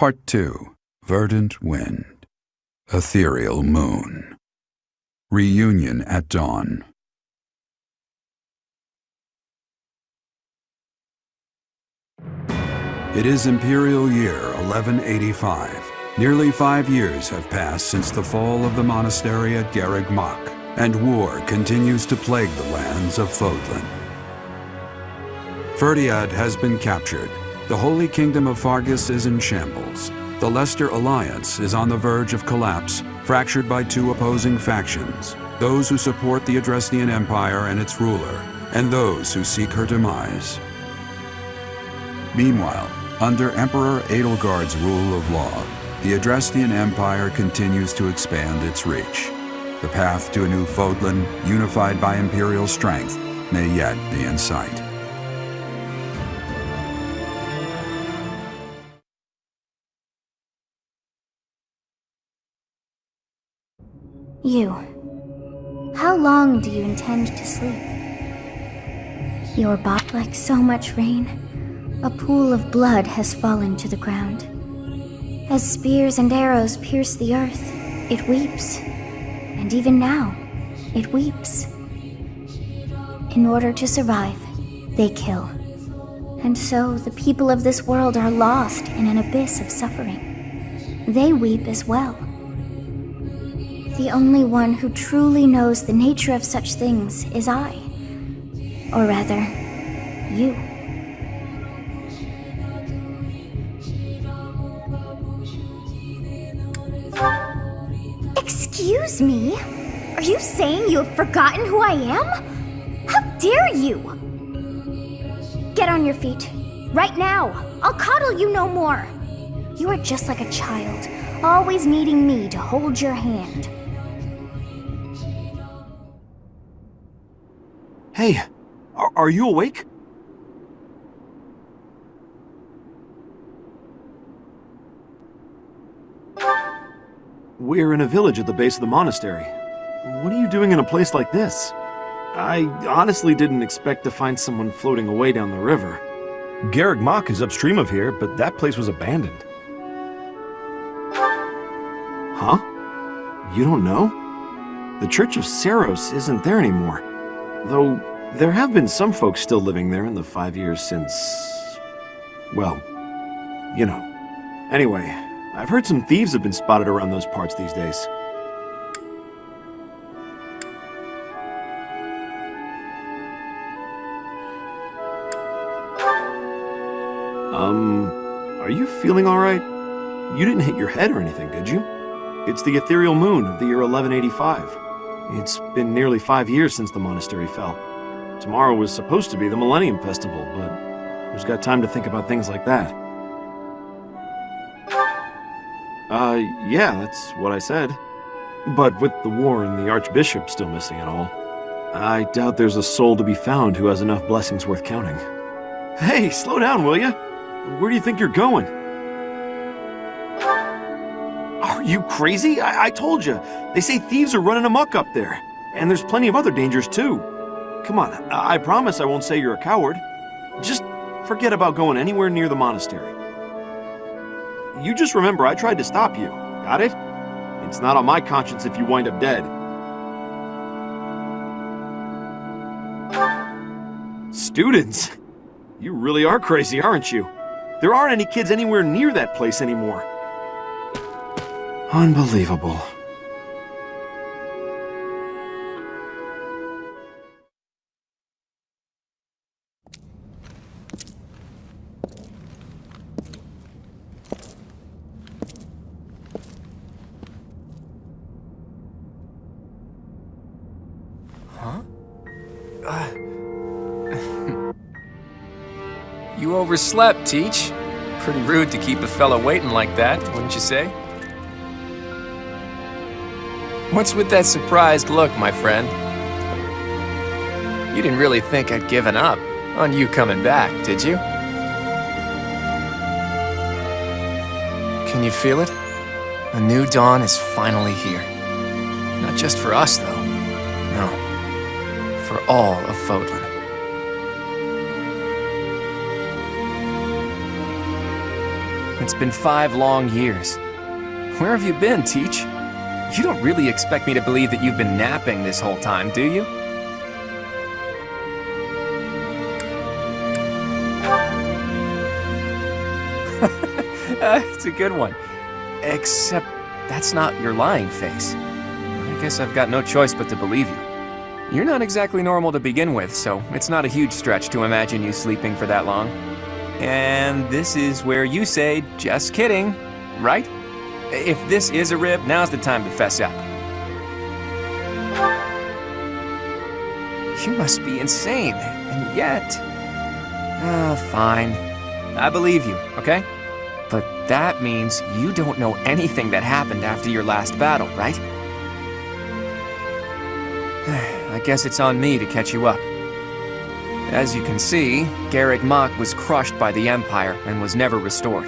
Part 2. Verdant Wind. Ethereal Moon. Reunion at Dawn. It is Imperial Year 1185. Nearly 5 years have passed since the fall of the monastery at Garreg Mach, and war continues to plague the lands of Fódlan. Fhirdiad has been captured. The Holy Kingdom of Fargus is in shambles. The Leicester Alliance is on the verge of collapse, fractured by two opposing factions, those who support the Adrestian Empire and its ruler, and those who seek her demise. Meanwhile, under Emperor Edelgard's rule of law, the Adrestian Empire continues to expand its reach. The path to a new Fódlan, unified by imperial strength, may yet be in sight. You. How long do you intend to sleep? Your body, like so much rain, a pool of blood has fallen to the ground. As spears and arrows pierce the earth, it weeps. And even now, it weeps. In order to survive, they kill. And so the people of this world are lost in an abyss of suffering. They weep as well. The only one who truly knows the nature of such things is I. Or rather, you. Excuse me? Are you saying you have forgotten who I am? How dare you? Get on your feet. Right now. I'll coddle you no more. You are just like a child, always needing me to hold your hand. Hey, are you awake? We're in a village at the base of the monastery. What are you doing in a place like this? I honestly didn't expect to find someone floating away down the river. Garreg Mach is upstream of here, but that place was abandoned. Huh? You don't know? The Church of Seiros isn't there anymore. Though, there have been some folks still living there in the 5 years since... well, you know. Anyway, I've heard some thieves have been spotted around those parts these days. Are you feeling alright? You didn't hit your head or anything, did you? It's the ethereal moon of the year 1185. It's been nearly 5 years since the monastery fell. Tomorrow was supposed to be the Millennium Festival, but who's got time to think about things like that? Yeah, that's what I said. But with the war and the Archbishop still missing it all, I doubt there's a soul to be found who has enough blessings worth counting. Hey, slow down, will ya? Where do you think you're going? Are you crazy? I told you. They say thieves are running amok up there. And there's plenty of other dangers, too. Come on, I promise I won't say you're a coward. Just forget about going anywhere near the monastery. You just remember I tried to stop you. Got it? It's not on my conscience if you wind up dead. Students? You really are crazy, aren't you? There aren't any kids anywhere near that place anymore. Unbelievable. You overslept, Teach. Pretty rude to keep a fella waiting like that, wouldn't you say? What's with that surprised look, my friend? You didn't really think I'd given up on you coming back, did you? Can you feel it? A new dawn is finally here. Not just for us, though. No. For all of Fódlan. It's been 5 long years. Where have you been, Teach? You don't really expect me to believe that you've been napping this whole time, do you? It's a good one. Except that's not your lying face. I guess I've got no choice but to believe you. You're not exactly normal to begin with, so it's not a huge stretch to imagine you sleeping for that long. And this is where you say, just kidding, right? If this is a rib, now's the time to fess up. You must be insane, and yet... fine. I believe you, okay? But that means you don't know anything that happened after your last battle, right? I guess it's on me to catch you up. As you can see, Garreg Mach was crushed by the Empire and was never restored.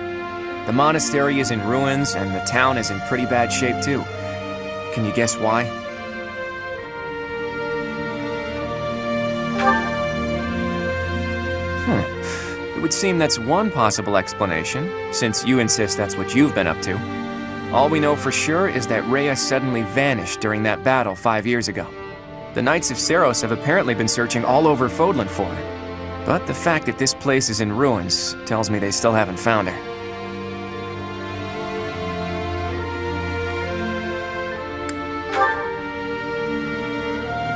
The monastery is in ruins, and the town is in pretty bad shape too. Can you guess why? It would seem that's one possible explanation, since you insist that's what you've been up to. All we know for sure is that Rhea suddenly vanished during that battle 5 years ago. The Knights of Seiros have apparently been searching all over Fódlan for her. But the fact that this place is in ruins tells me they still haven't found her.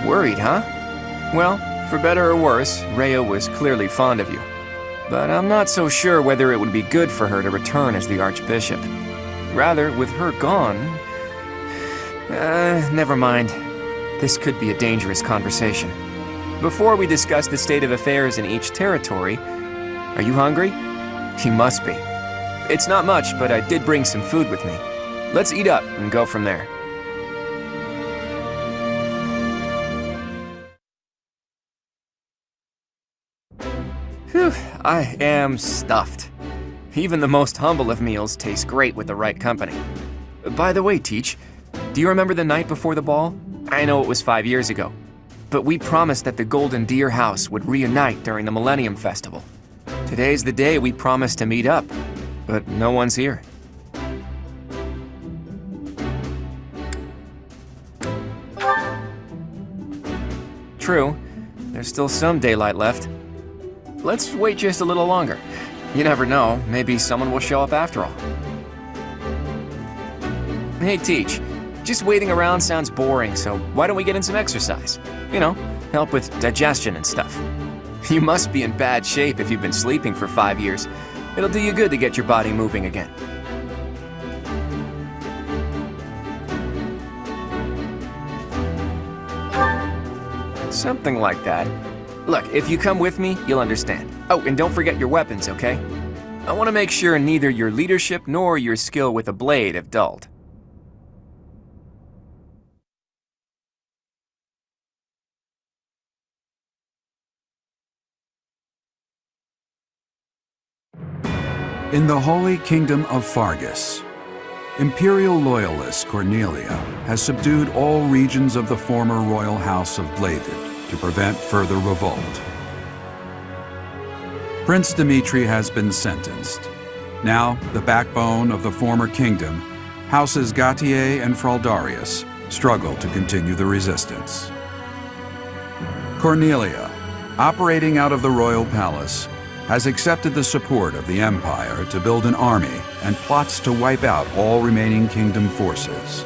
Worried, huh? Well, for better or worse, Rhea was clearly fond of you. But I'm not so sure whether it would be good for her to return as the Archbishop. Rather, with her gone... never mind. This could be a dangerous conversation. Before we discuss the state of affairs in each territory, are you hungry? You must be. It's not much, but I did bring some food with me. Let's eat up and go from there. Whew, I am stuffed. Even the most humble of meals taste great with the right company. By the way, Teach, do you remember the night before the ball? I know it was 5 years ago, but we promised that the Golden Deer House would reunite during the Millennium Festival. Today's the day we promised to meet up, but no one's here. True, there's still some daylight left. Let's wait just a little longer. You never know, maybe someone will show up after all. Hey, Teach. Just waiting around sounds boring, so why don't we get in some exercise? You know, help with digestion and stuff. You must be in bad shape if you've been sleeping for 5 years. It'll do you good to get your body moving again. Something like that. Look, if you come with me, you'll understand. Oh, and don't forget your weapons, okay? I want to make sure neither your leadership nor your skill with a blade have dulled. In the Holy Kingdom of Fargus, Imperial loyalist Cornelia has subdued all regions of the former royal house of Bladed to prevent further revolt. Prince Dimitri has been sentenced. Now, the backbone of the former kingdom, Houses Gautier and Fraldarius, struggle to continue the resistance. Cornelia, operating out of the royal palace, has accepted the support of the Empire to build an army and plots to wipe out all remaining kingdom forces.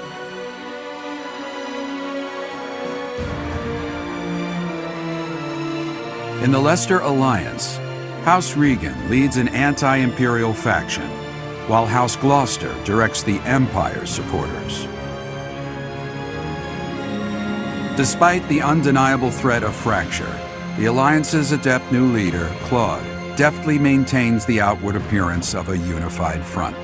In the Leicester Alliance, House Regan leads an anti-imperial faction, while House Gloucester directs the Empire's supporters. Despite the undeniable threat of fracture, the Alliance's adept new leader, Claude, deftly maintains the outward appearance of a unified front.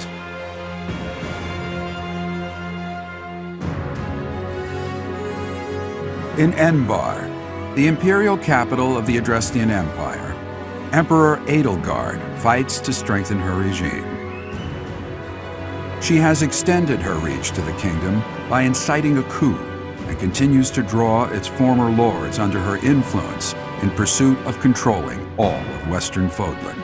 In Enbar, the imperial capital of the Adrestian Empire, Emperor Edelgard fights to strengthen her regime. She has extended her reach to the kingdom by inciting a coup and continues to draw its former lords under her influence in pursuit of controlling all of Western Fódlan.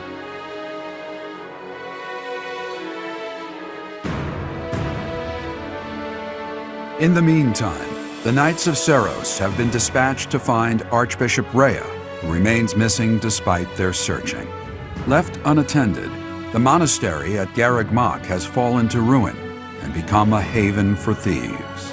In the meantime, the Knights of Seiros have been dispatched to find Archbishop Rhea, who remains missing despite their searching. Left unattended, the monastery at Garreg Mach has fallen to ruin and become a haven for thieves.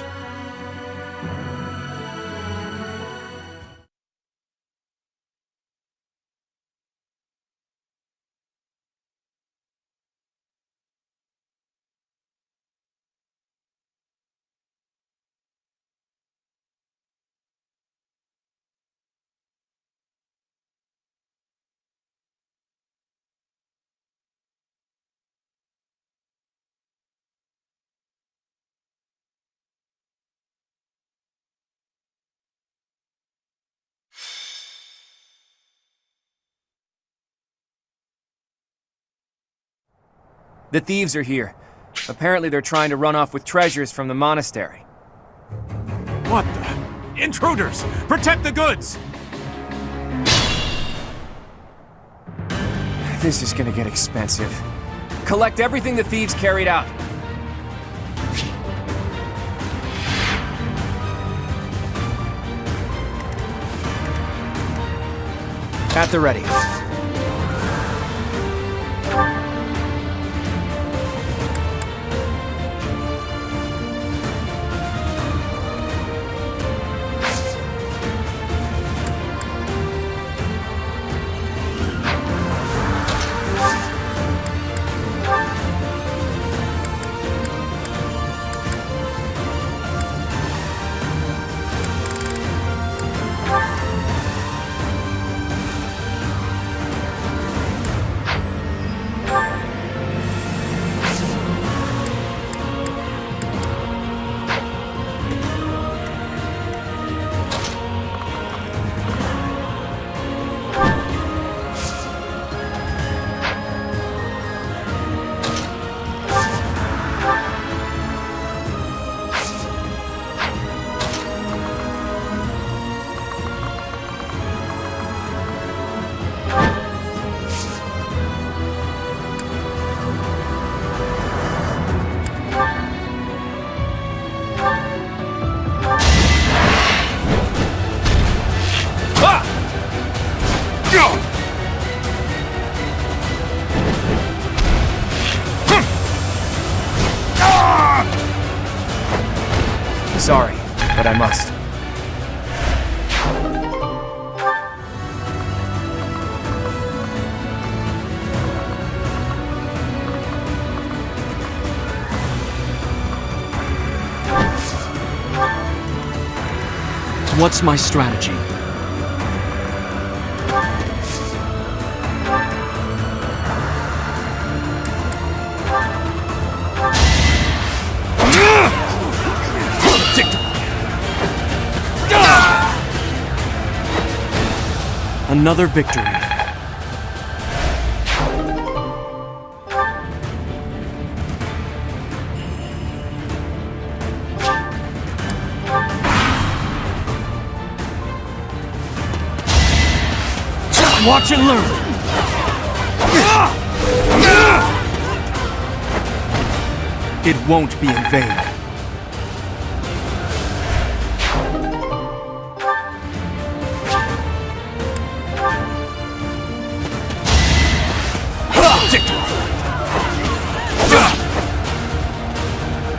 The thieves are here. Apparently they're trying to run off with treasures from the monastery. What the? Intruders! Protect the goods! This is gonna get expensive. Collect everything the thieves carried out. At the ready. Sorry, but I must. What's my strategy? Another victory. Watch and learn. It won't be in vain.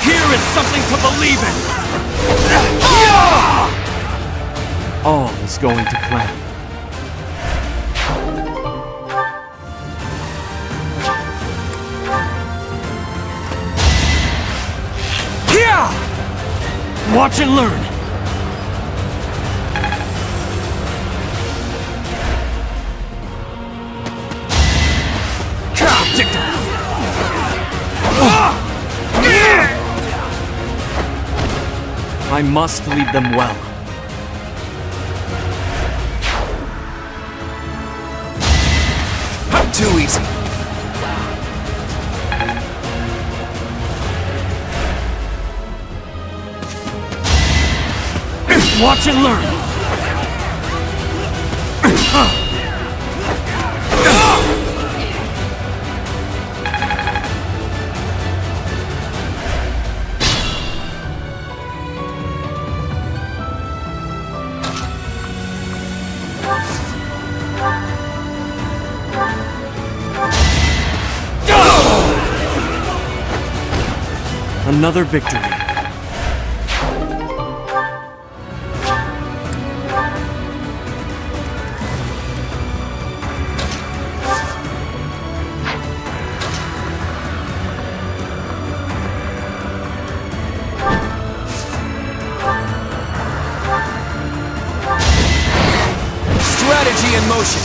Here is something to believe in. All is going to plan. Watch and learn! I must lead them well. Too easy. Watch and learn! Another victory. Strategy in motion.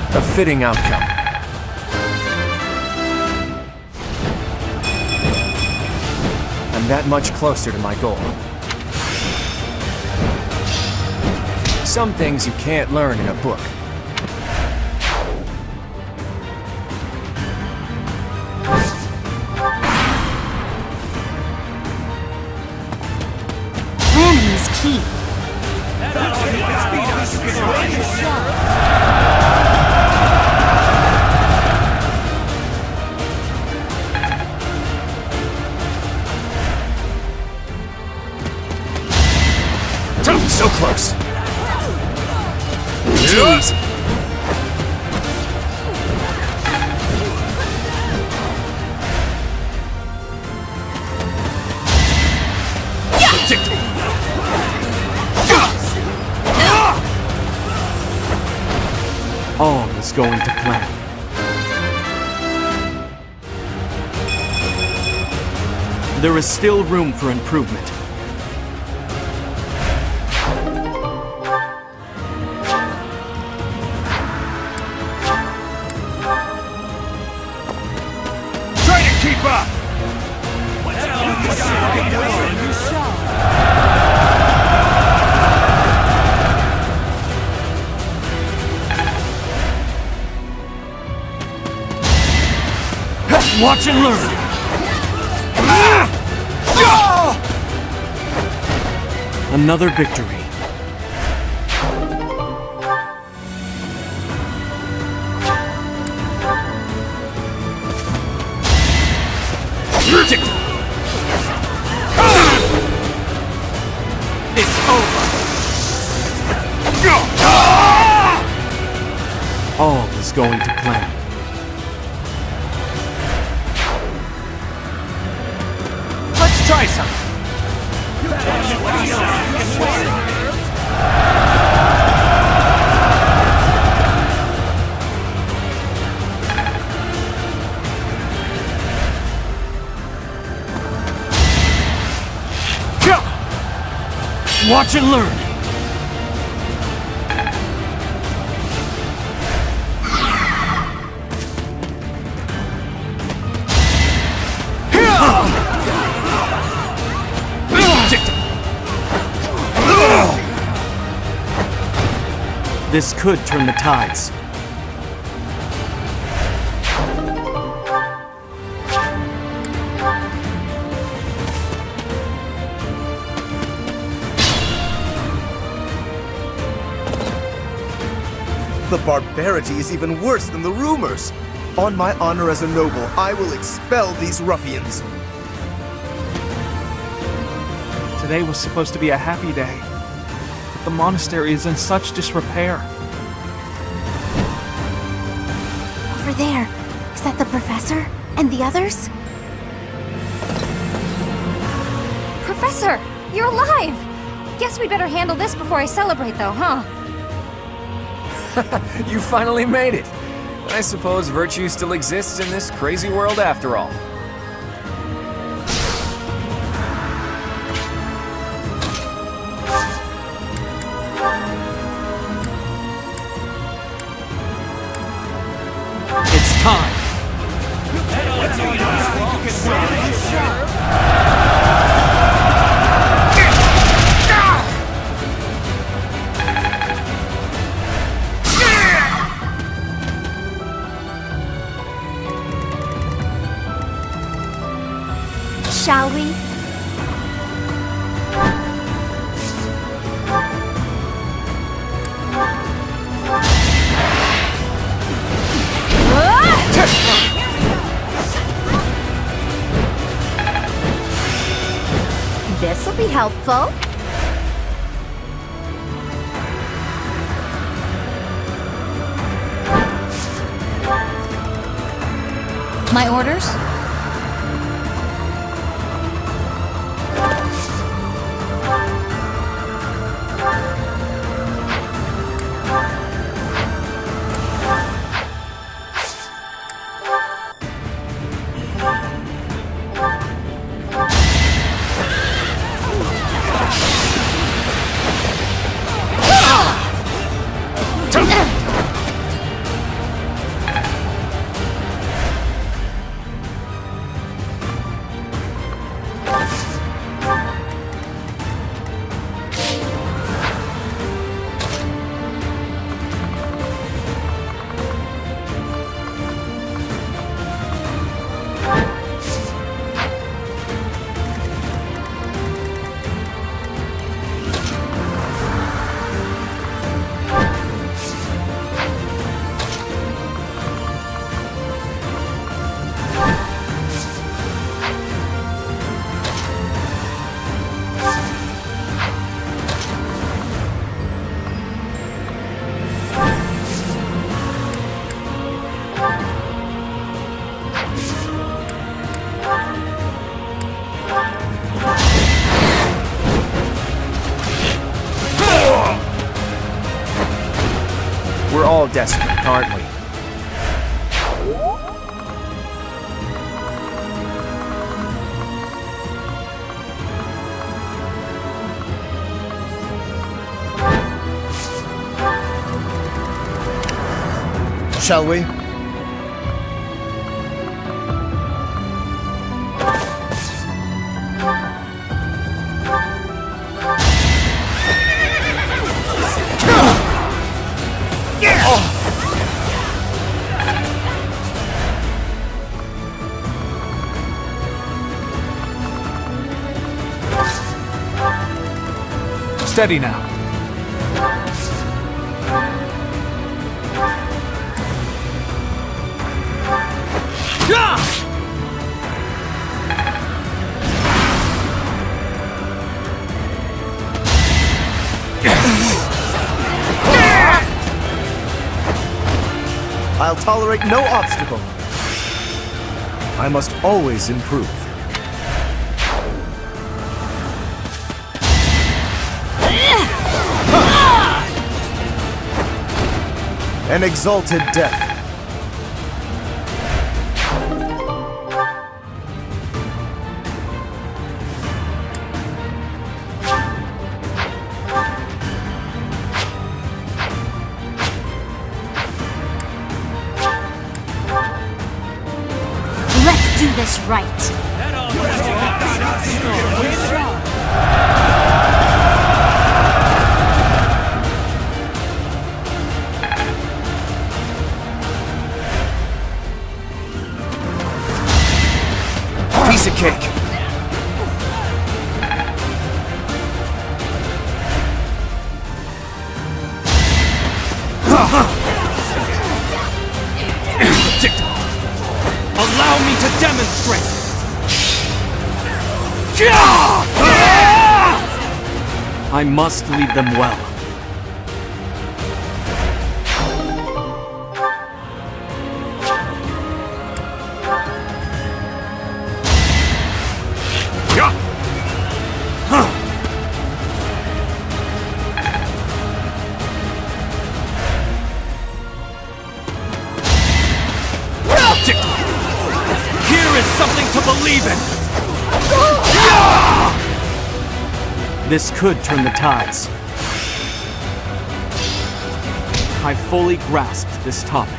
A fitting outcome. I'm that much closer to my goal. Some things you can't learn in a book. Planning is key. So close. Too easy. All is going to plan. There is still room for improvement. Watch and learn! Another victory. It's over. All is going to plan. Let's try something. Watch and learn! This could turn the tides. The barbarity is even worse than the rumors. On my honor as a noble, I will expel these ruffians. Today was supposed to be a happy day, but the monastery is in such disrepair. Over there. Is that the professor? And the others? Professor, you're alive! Guess we better handle this before I celebrate though, huh? You finally made it. I suppose virtue still exists in this crazy world after all. It's time! Shall we? This'll be helpful. My orders? We're all desperate, aren't we? Shall we? Steady now. I'll tolerate no obstacle. I must always improve. An exalted death. Let's do this right. Piece of cake. Allow me to demonstrate! I must lead them well. Here is something to believe in! This could turn the tides. I fully grasped this topic.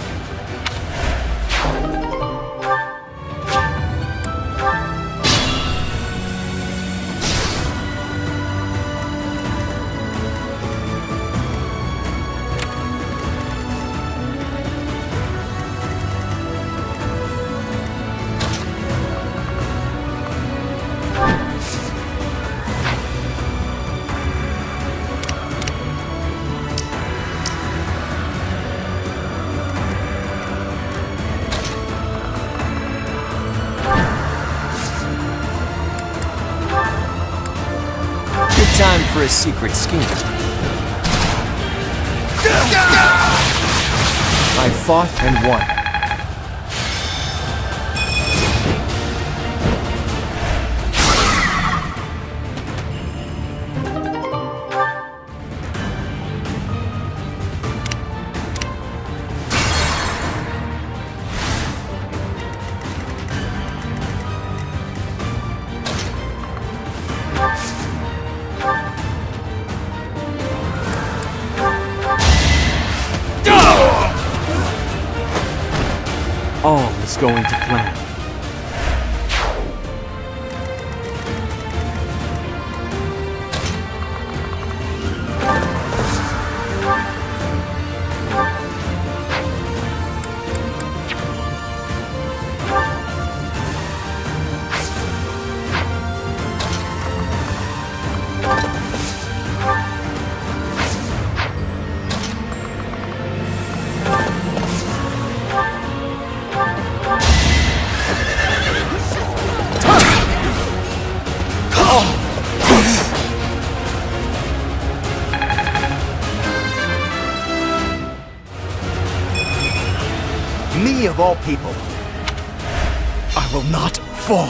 Time for a secret scheme. I fought and won. is going to plan. Me of all people. I will not fall.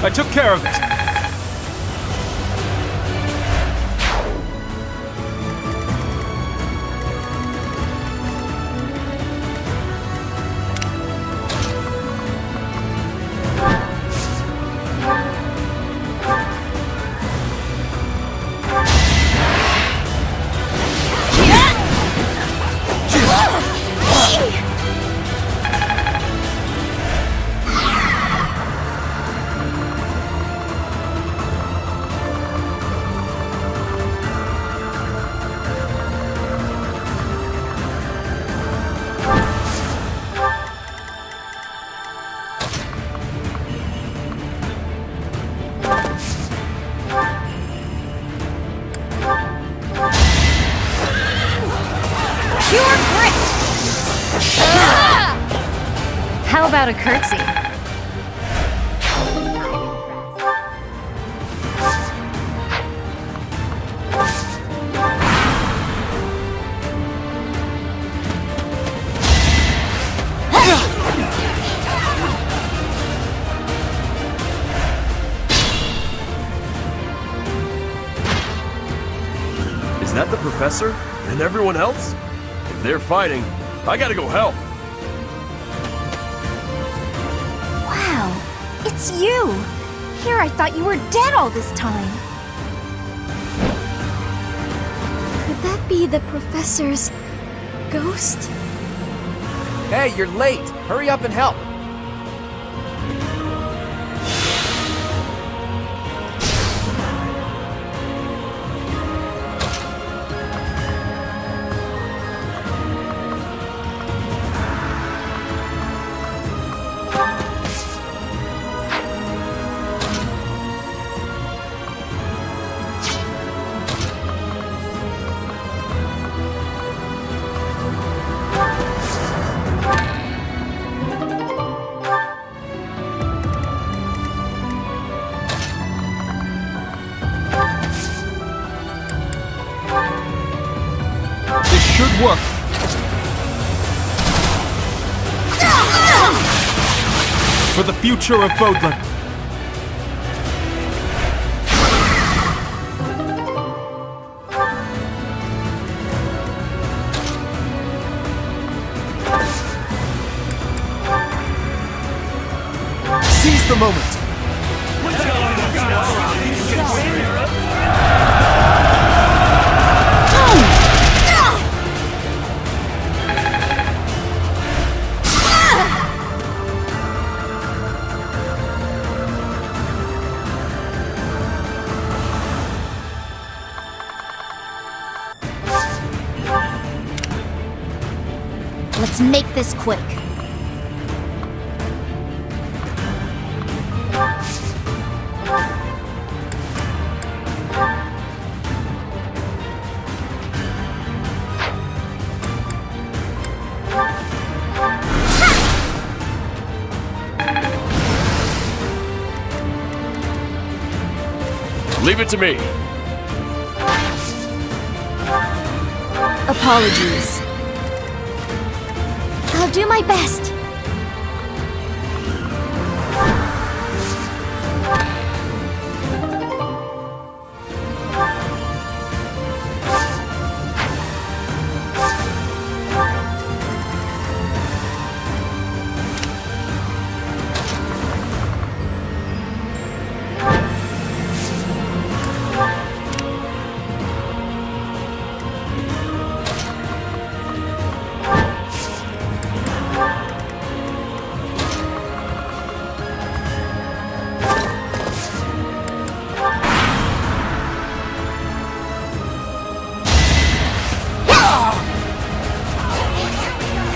I took care of it. How about a curtsy? Is that the professor? And everyone else? If they're fighting, I gotta go help. Wow, it's you! Here I thought you were dead all this time. Could that be the professor's ghost? Hey, you're late! Hurry up and help! Should work. For the future of Fódlan. Seize the moment. Let's make this quick. Leave it to me. Apologies. I'll do my best.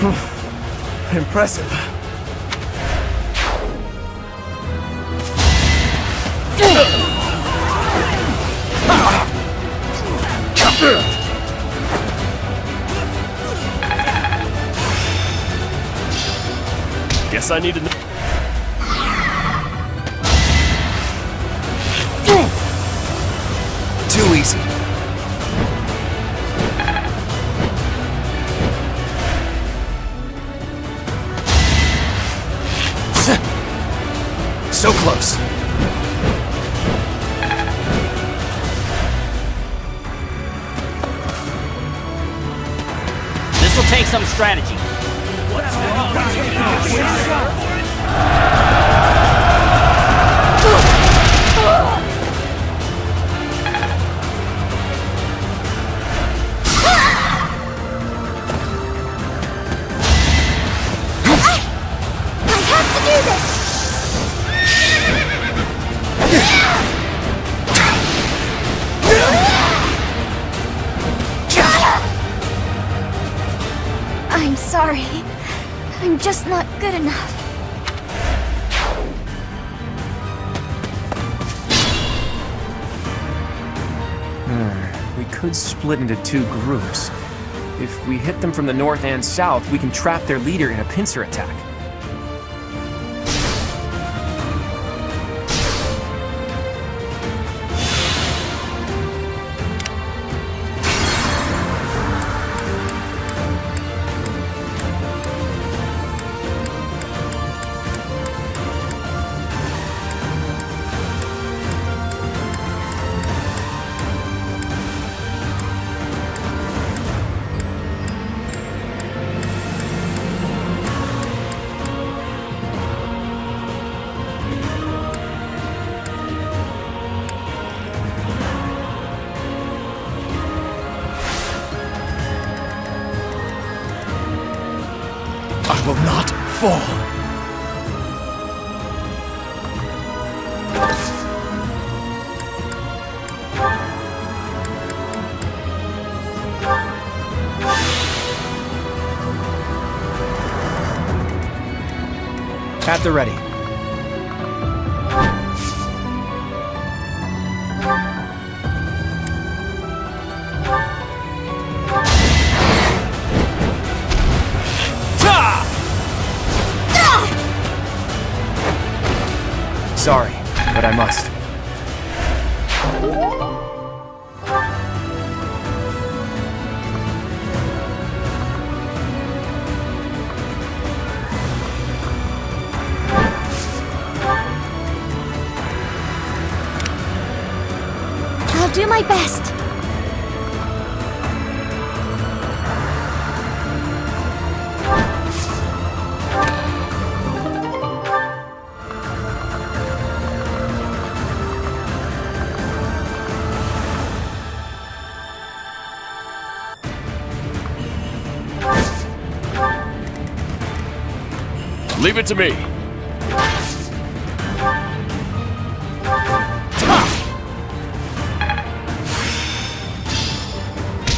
Impressive. Guess I need to know. Too easy. So close. This'll take some strategy. I have to do this! I'm sorry. I'm just not good enough. We could split into two groups. If we hit them from the north and south, we can trap their leader in a pincer attack. I will not fall. At the ready. Sorry, but I must. I'll do my best. Leave it to me.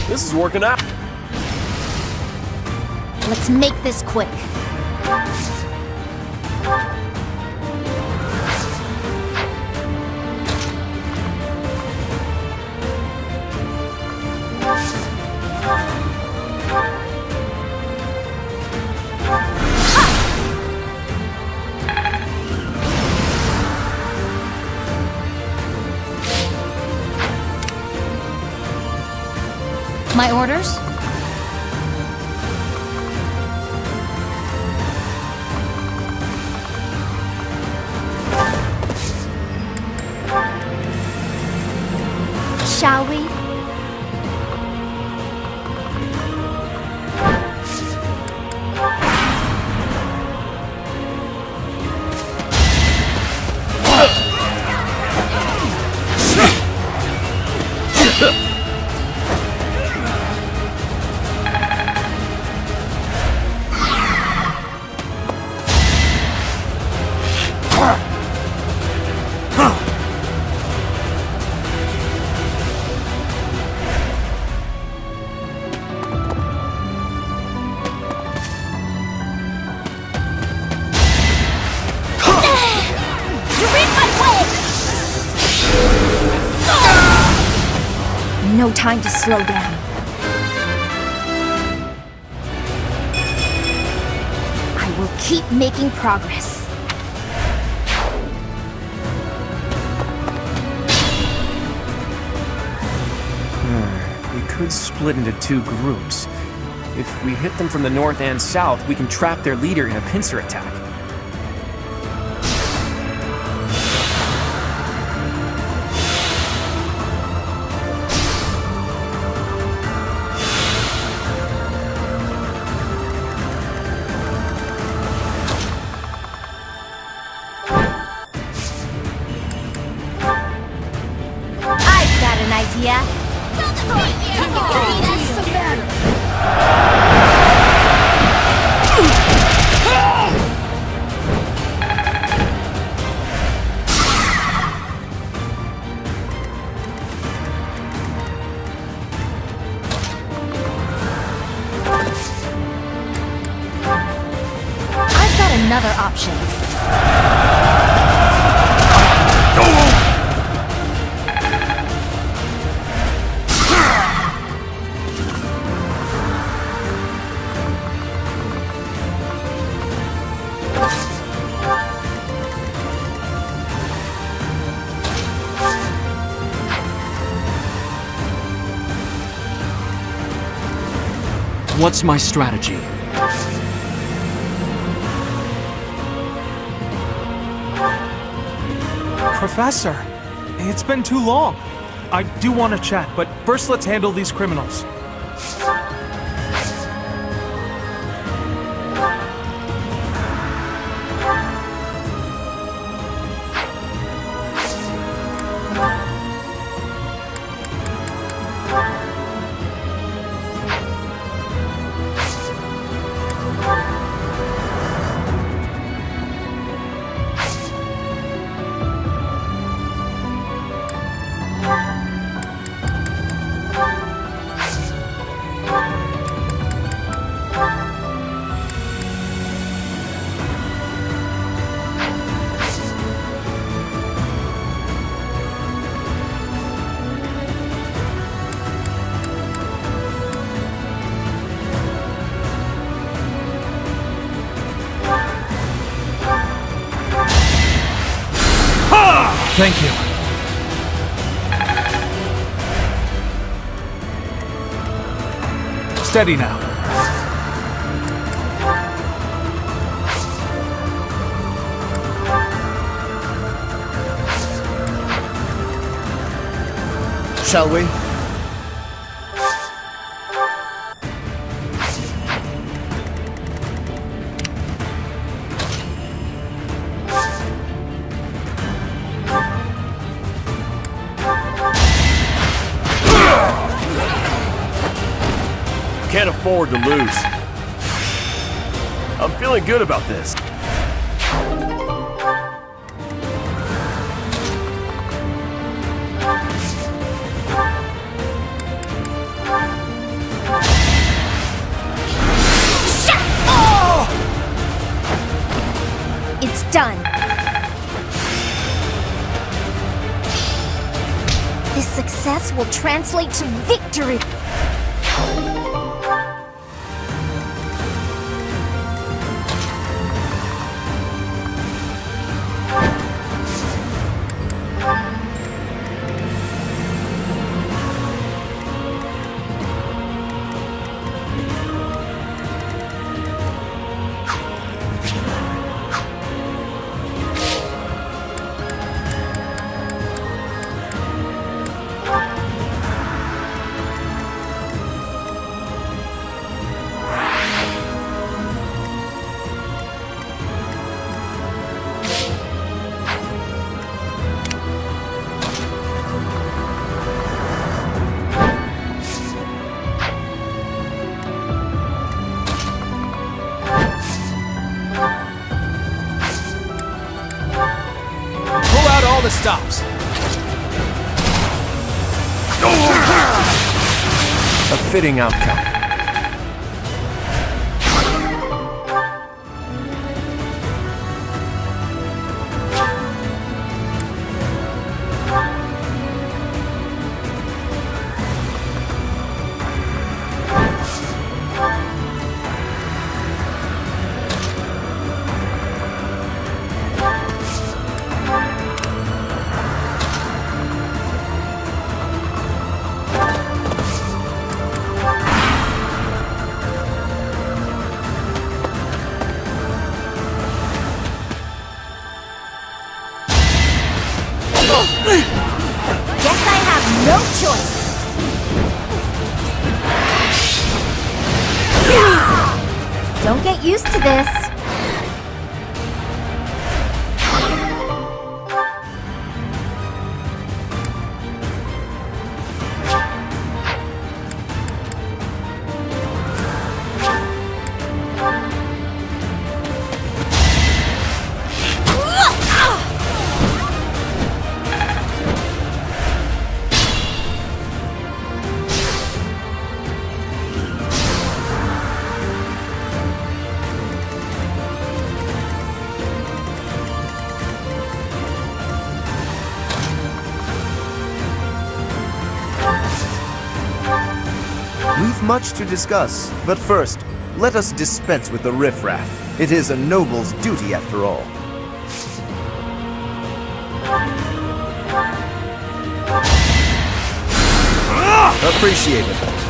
This is working out. Let's make this quick. My orders? Shall we? no time to slow down. I will keep making progress. We could split into two groups. If we hit them from the north and south, we can trap their leader in a pincer attack. I've got an idea. I've got another option. What's my strategy? Professor, it's been too long. I do want to chat, but first let's handle these criminals. Thank you. Steady now. Shall we? Can't afford to lose. I'm feeling good about this. It's done. This success will translate to victory. All the stops. A fitting outcome. Don't get used to this. We've much to discuss, but first, let us dispense with the riffraff. It is a noble's duty after all. Appreciate it.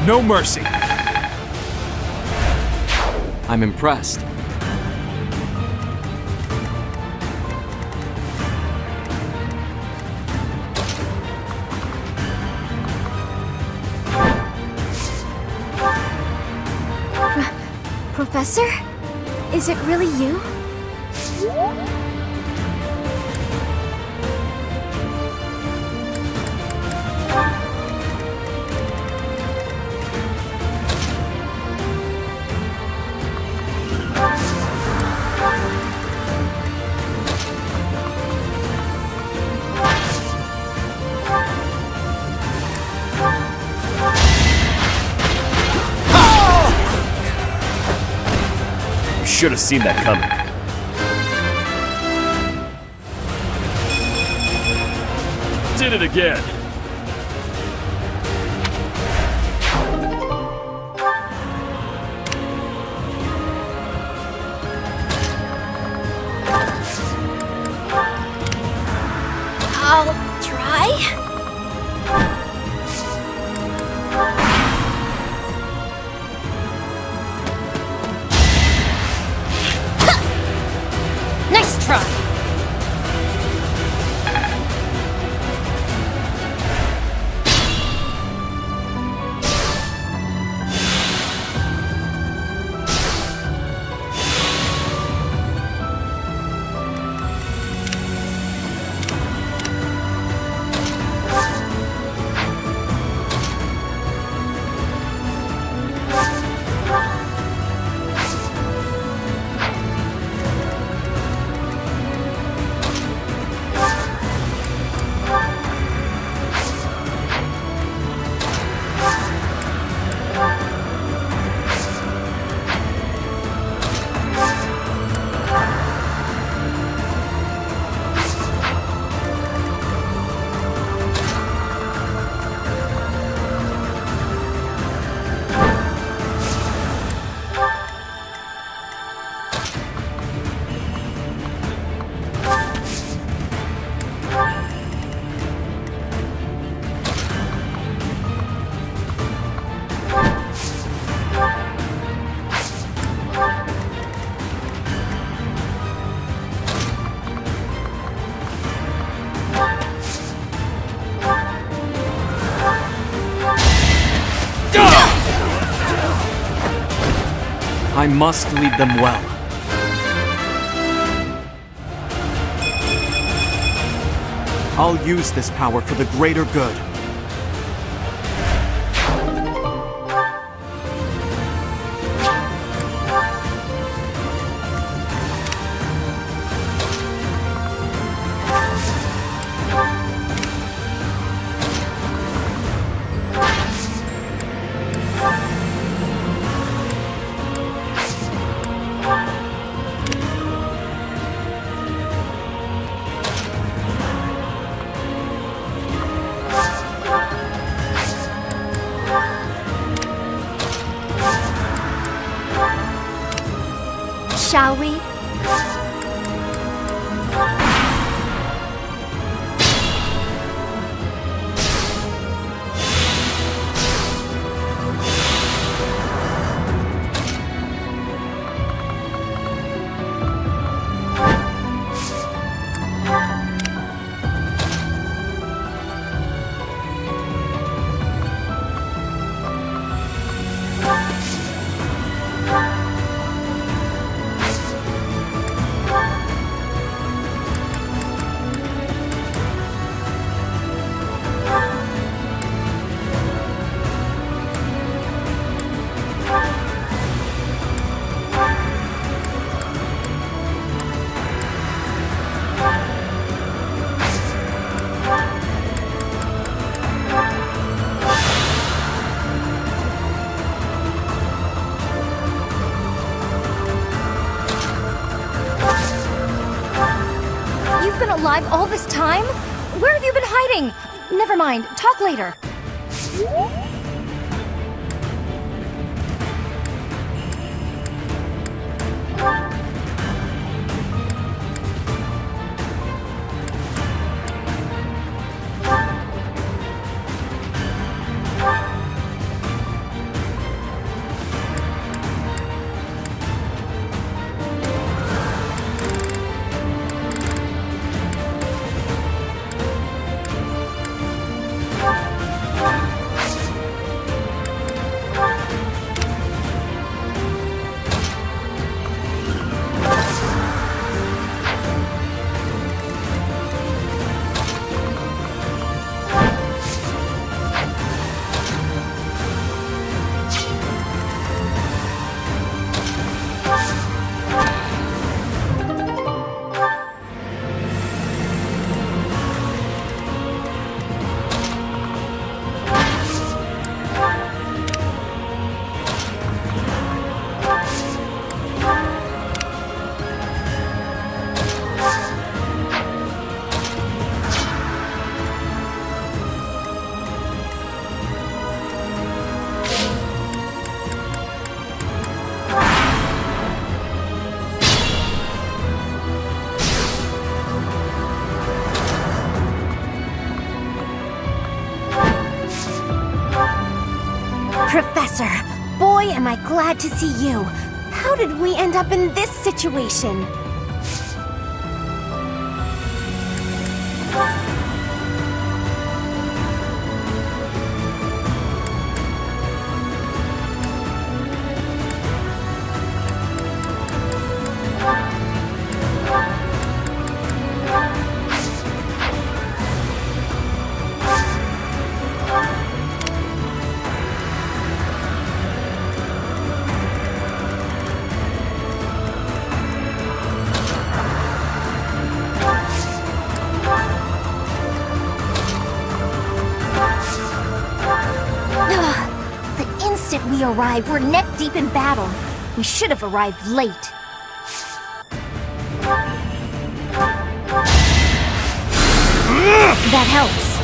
No mercy. I'm impressed. Professor? Is it really you? Should have seen that coming. Did it again. I'll try. Nice try! I must lead them well. I'll use this power for the greater good. Shall we? You've been alive all this time? Where have you been hiding? Never mind, talk later. Professor, boy am I glad to see you. How did we end up in this situation? We arrived, we're neck deep in battle. We should have arrived late. That helps.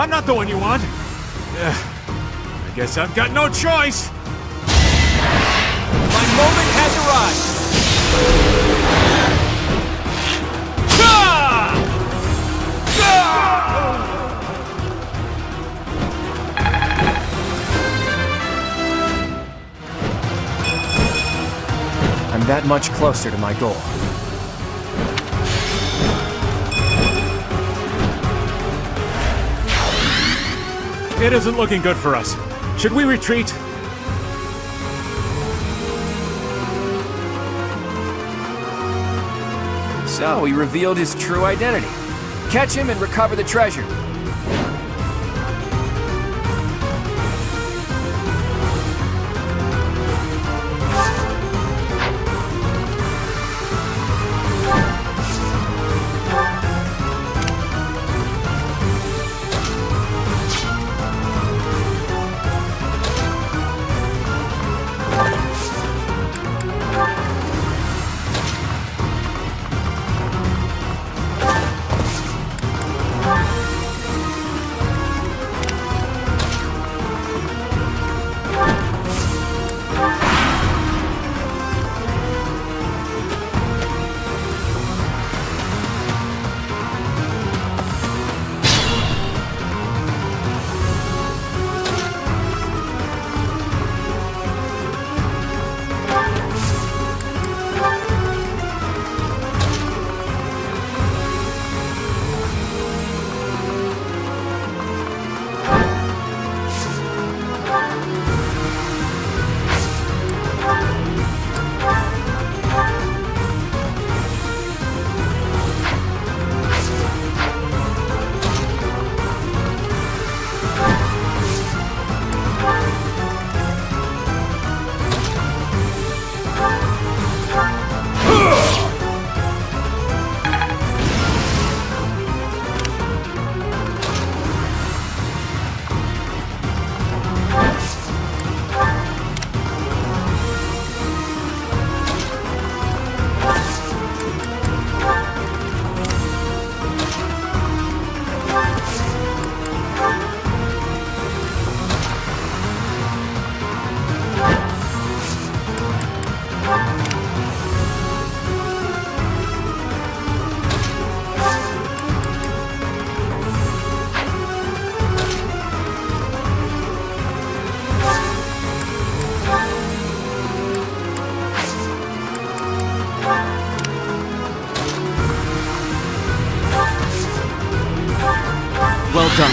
I'm not the one you want. I guess I've got no choice. My moment has arrived. I'm that much closer to my goal. It isn't looking good for us. Should we retreat? So, he revealed his true identity. Catch him and recover the treasure. Well done.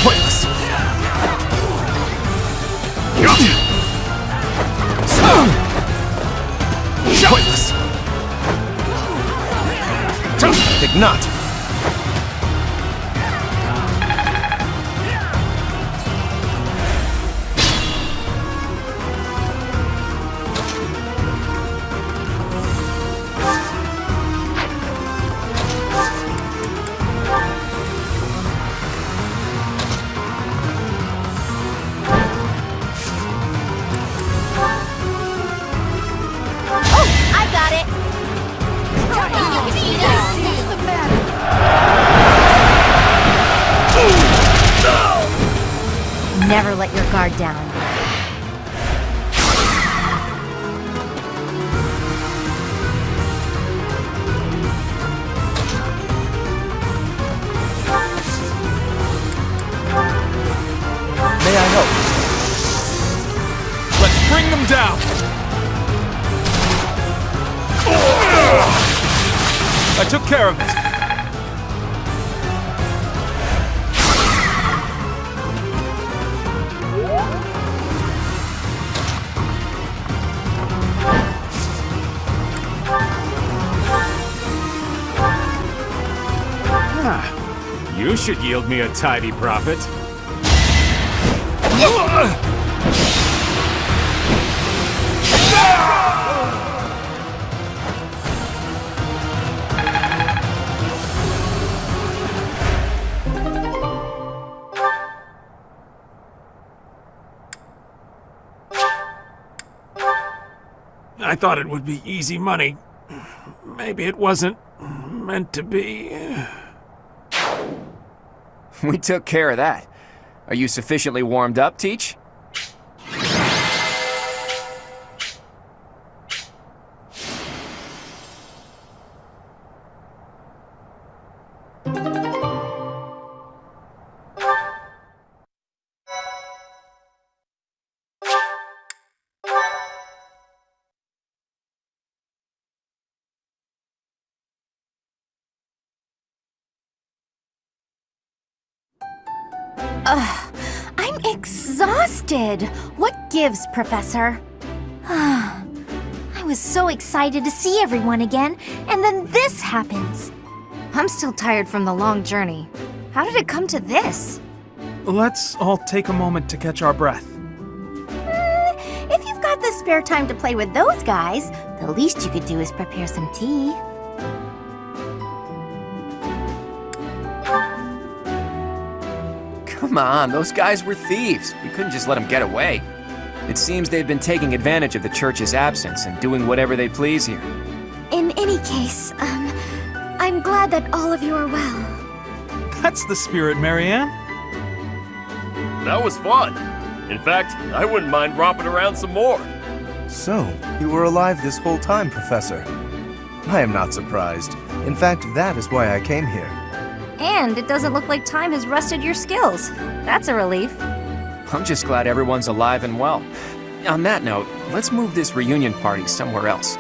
Pointless. Pointless. Think not. Never let your guard down. May I help? Let's bring them down! I took care of it. You should yield me a tidy profit. I thought it would be easy money. Maybe it wasn't meant to be. We took care of that. Are you sufficiently warmed up, Teach? I'm exhausted. What gives, Professor? I was so excited to see everyone again, and then this happens. I'm still tired from the long journey. How did it come to this? Let's all take a moment to catch our breath. If you've got the spare time to play with those guys, the least you could do is prepare some tea. Come on, those guys were thieves. We couldn't just let them get away. It seems they've been taking advantage of the church's absence and doing whatever they please here. In any case, I'm glad that all of you are well. That's the spirit, Marianne. That was fun. In fact, I wouldn't mind romping around some more. So, you were alive this whole time, Professor. I am not surprised. In fact, that is why I came here. And it doesn't look like time has rusted your skills. That's a relief. I'm just glad everyone's alive and well. On that note, let's move this reunion party somewhere else.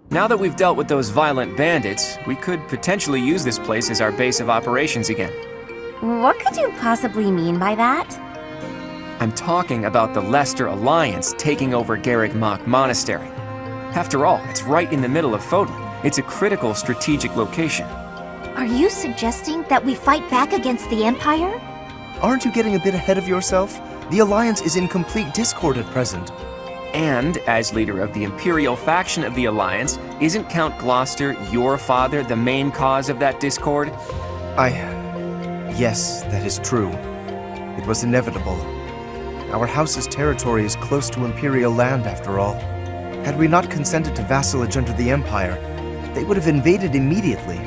Now that we've dealt with those violent bandits, we could potentially use this place as our base of operations again. What could you possibly mean by that? I'm talking about the Leicester Alliance taking over Garreg Mach Monastery. After all, it's right in the middle of Fódlan. It's a critical strategic location. Are you suggesting that we fight back against the Empire? Aren't you getting a bit ahead of yourself? The Alliance is in complete discord at present. And, as leader of the Imperial faction of the Alliance, isn't Count Gloucester, your father, the main cause of that discord? Yes, that is true. It was inevitable. Our house's territory is close to Imperial land, after all. Had we not consented to vassalage under the Empire, they would have invaded immediately.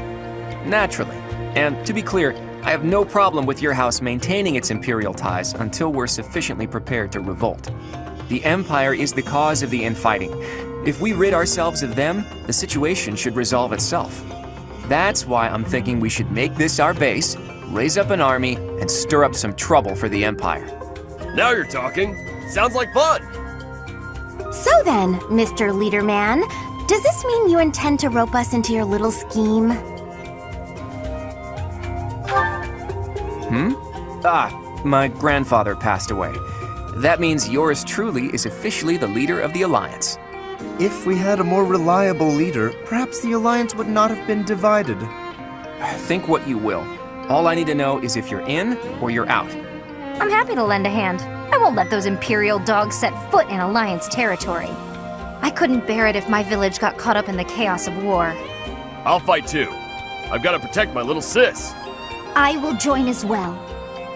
Naturally. And to be clear, I have no problem with your house maintaining its Imperial ties until we're sufficiently prepared to revolt. The Empire is the cause of the infighting. If we rid ourselves of them, the situation should resolve itself. That's why I'm thinking we should make this our base, raise up an army, and stir up some trouble for the Empire. Now you're talking. Sounds like fun. So then, Mr. Leaderman, does this mean you intend to rope us into your little scheme? My grandfather passed away. That means yours truly is officially the leader of the Alliance. If we had a more reliable leader, perhaps the Alliance would not have been divided. Think what you will. All I need to know is if you're in or you're out. I'm happy to lend a hand. I won't let those Imperial dogs set foot in Alliance territory. I couldn't bear it if my village got caught up in the chaos of war. I'll fight too. I've got to protect my little sis. I will join as well.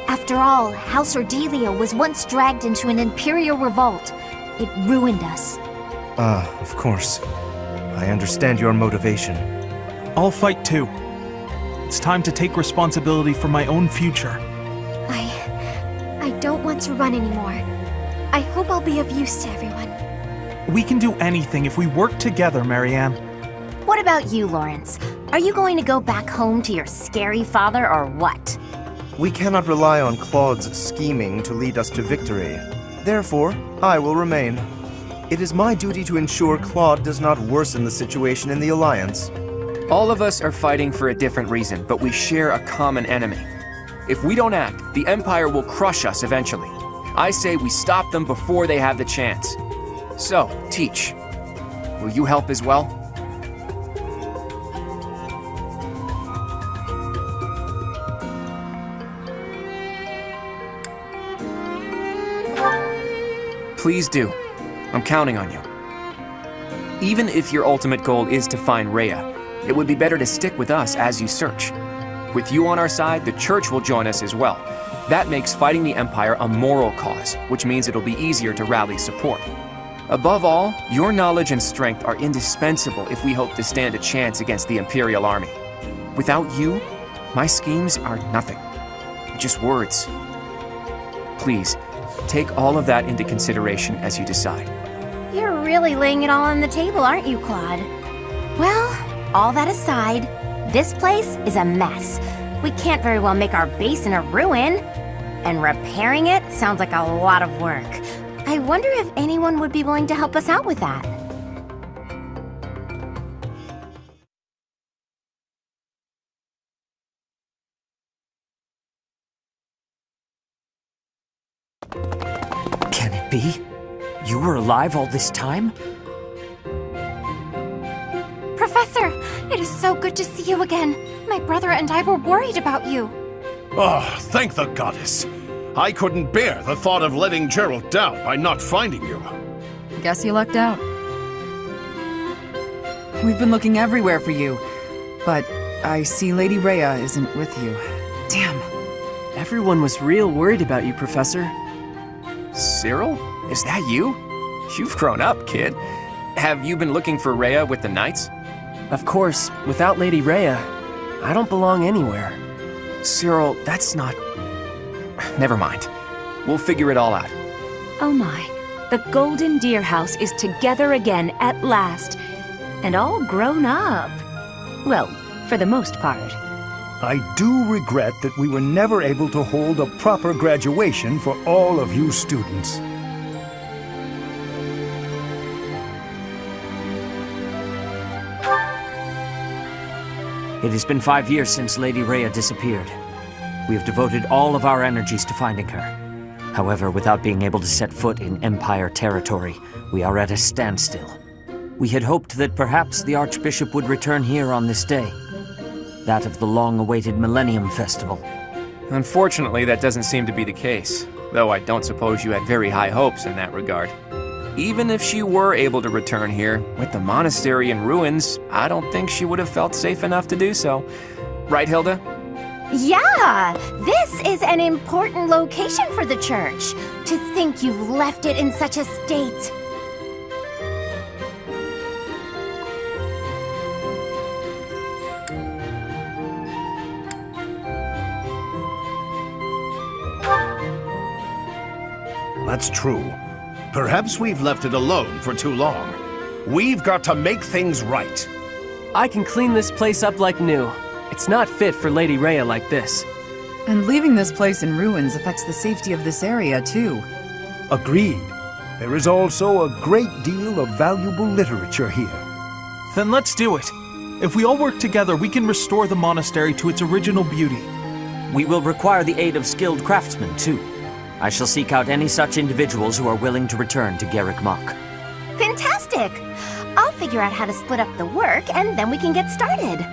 After all, House Ordelia was once dragged into an Imperial revolt. It ruined us. Of course. I understand your motivation. I'll fight too. It's time to take responsibility for my own future. I don't want to run anymore. I hope I'll be of use to everyone. We can do anything if we work together, Marianne. What about you, Lawrence? Are you going to go back home to your scary father or what? We cannot rely on Claude's scheming to lead us to victory. Therefore, I will remain. It is my duty to ensure Claude does not worsen the situation in the Alliance. All of us are fighting for a different reason, but we share a common enemy. If we don't act, the Empire will crush us eventually. I say we stop them before they have the chance. So, Teach, will you help as well? Please do. I'm counting on you. Even if your ultimate goal is to find Rhea, it would be better to stick with us as you search. With you on our side, the Church will join us as well. That makes fighting the Empire a moral cause, which means it'll be easier to rally support. Above all, your knowledge and strength are indispensable if we hope to stand a chance against the Imperial army. Without you, my schemes are nothing. Just words. Please, take all of that into consideration as you decide. You're really laying it all on the table, aren't you, Claude? Well, all that aside, this place is a mess. We can't very well make our base in a ruin. And repairing it sounds like a lot of work. I wonder if anyone would be willing to help us out with that. Can it be? You were alive all this time? Professor, it is so good to see you again. My brother and I were worried about you. Oh, thank the goddess. I couldn't bear the thought of letting Gerald down by not finding you. Guess you lucked out. We've been looking everywhere for you, but I see Lady Rhea isn't with you. Damn. Everyone was real worried about you, Professor. Cyril? Is that you? You've grown up, kid. Have you been looking for Rhea with the Knights? Of course, without Lady Rhea, I don't belong anywhere. Cyril, that's not... Never mind. We'll figure it all out. Oh my. The Golden Deer House is together again at last. And all grown up. Well, for the most part. I do regret that we were never able to hold a proper graduation for all of you students. It has been 5 years since Lady Rhea disappeared. We have devoted all of our energies to finding her. However, without being able to set foot in Empire territory, we are at a standstill. We had hoped that perhaps the Archbishop would return here on this day. That of the long-awaited Millennium Festival. Unfortunately, that doesn't seem to be the case, though I don't suppose you had very high hopes in that regard. Even if she were able to return here, with the monastery in ruins, I don't think she would have felt safe enough to do so. Right, Hilda? Yeah! This is an important location for the church. To think you've left it in such a state. That's true. Perhaps we've left it alone for too long. We've got to make things right. I can clean this place up like new. It's not fit for Lady Rhea like this. And leaving this place in ruins affects the safety of this area, too. Agreed. There is also a great deal of valuable literature here. Then let's do it. If we all work together, we can restore the monastery to its original beauty. We will require the aid of skilled craftsmen, too. I shall seek out any such individuals who are willing to return to Garreg Mach. Fantastic! I'll figure out how to split up the work, and then we can get started.